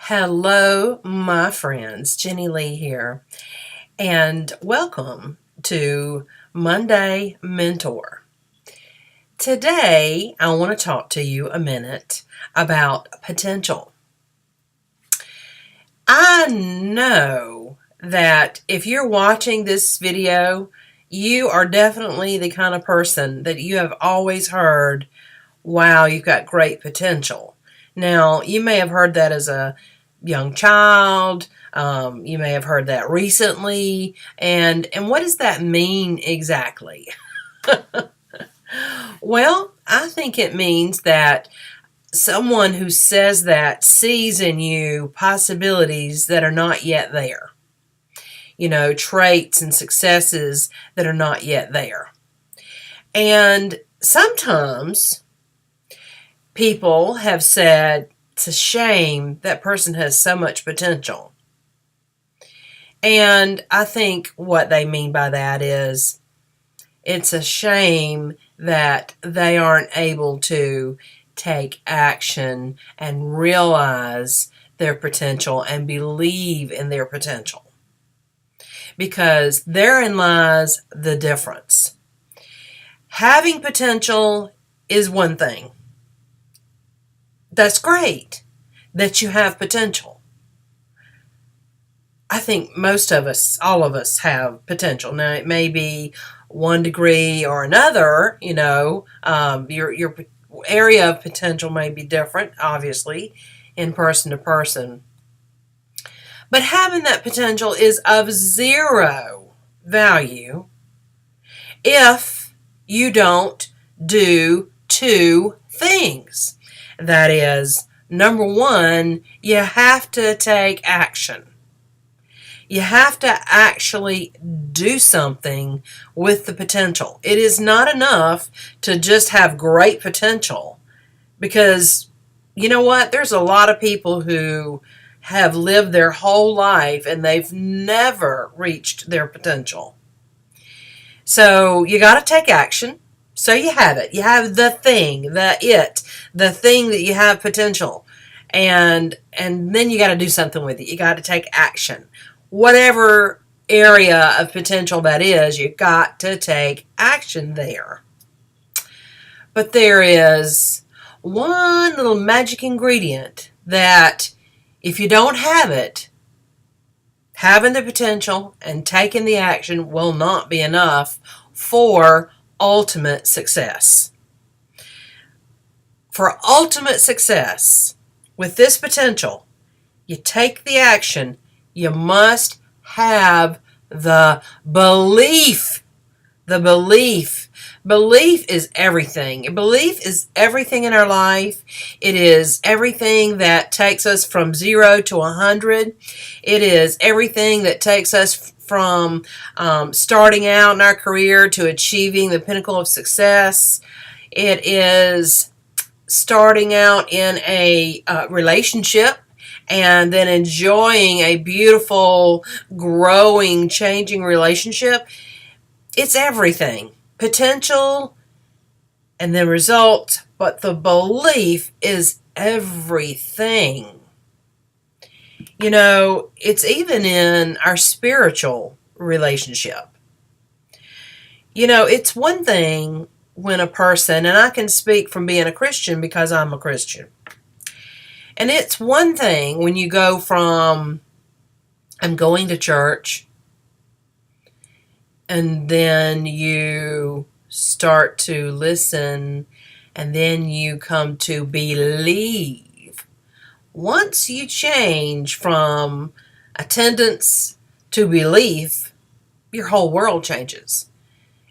Hello, my friends. Jenny Lee here, and welcome to Monday Mentor. Today, I want to talk to you a minute about potential. I know that if you're watching this video, you are definitely the kind of person that you have always heard, wow, you've got great potential. Now, you may have heard that as a young child. You may have heard that recently. And what does that mean exactly? Well, I think it means that someone who says that sees in you possibilities that are not yet there. Traits and successes that are not yet there. And sometimes people have said, it's a shame that person has so much potential. And I think what they mean by that is it's a shame that they aren't able to take action and realize their potential and believe in their potential. Because therein lies the difference. Having potential is one thing. That's great that you have potential. I think most of us, all of us, have potential. Now, it may be one degree or another, your area of potential may be different, obviously, in person to person. But having that potential is of zero value if you don't do two things. That is, number one, you have to take action. You have to actually do something with the potential. It is not enough to just have great potential, because you know what? There's a lot of people who have lived their whole life and they've never reached their potential. So you got to take action. So you have it. You have the thing, the thing that you have potential. And then you got to do something with it. You got to take action. Whatever area of potential that is, you got to take action there. But there is one little magic ingredient that if you don't have it, having the potential and taking the action will not be enough for ultimate success. For ultimate success with this potential, you take the action. You must have the belief. The belief. Belief is everything. Belief is everything in our life. It is everything that takes us from 0 to 100. It is everything that takes us from starting out in our career to achieving the pinnacle of success. It is starting out in a relationship and then enjoying a beautiful, growing, changing relationship. It's everything. Potential and the result, but the belief is everything. It's even in our spiritual relationship. It's one thing when a person, and I can speak from being a Christian because I'm a Christian, and it's one thing when you go from, I'm going to church, and then you start to listen, and then you come to believe. Once you change from attendance to belief, your whole world changes.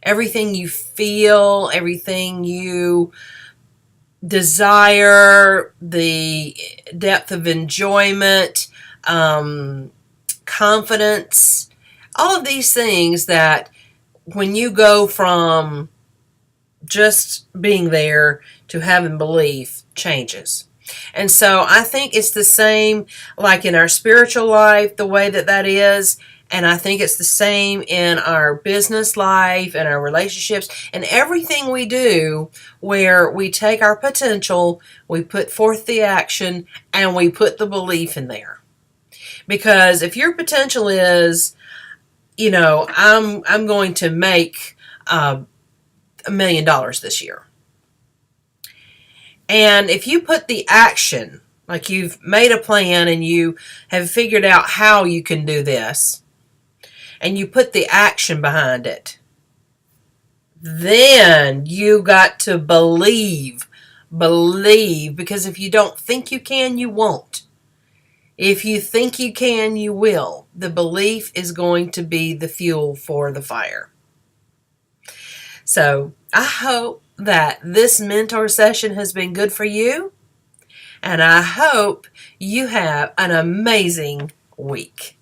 Everything you feel, everything you desire, the depth of enjoyment, confidence, all of these things that when you go from just being there to having belief changes. And so I think it's the same like in our spiritual life, the way that is. And I think it's the same in our business life and our relationships and everything we do, where we take our potential, we put forth the action, and we put the belief in there. Because if your potential is, I'm going to make $1 million this year. And if you put the action, like you've made a plan and you have figured out how you can do this, and you put the action behind it, then you got to believe. Believe, because if you don't think you can, you won't. If you think you can, you will. The belief is going to be the fuel for the fire. So I hope that this mentor session has been good for you, and I hope you have an amazing week.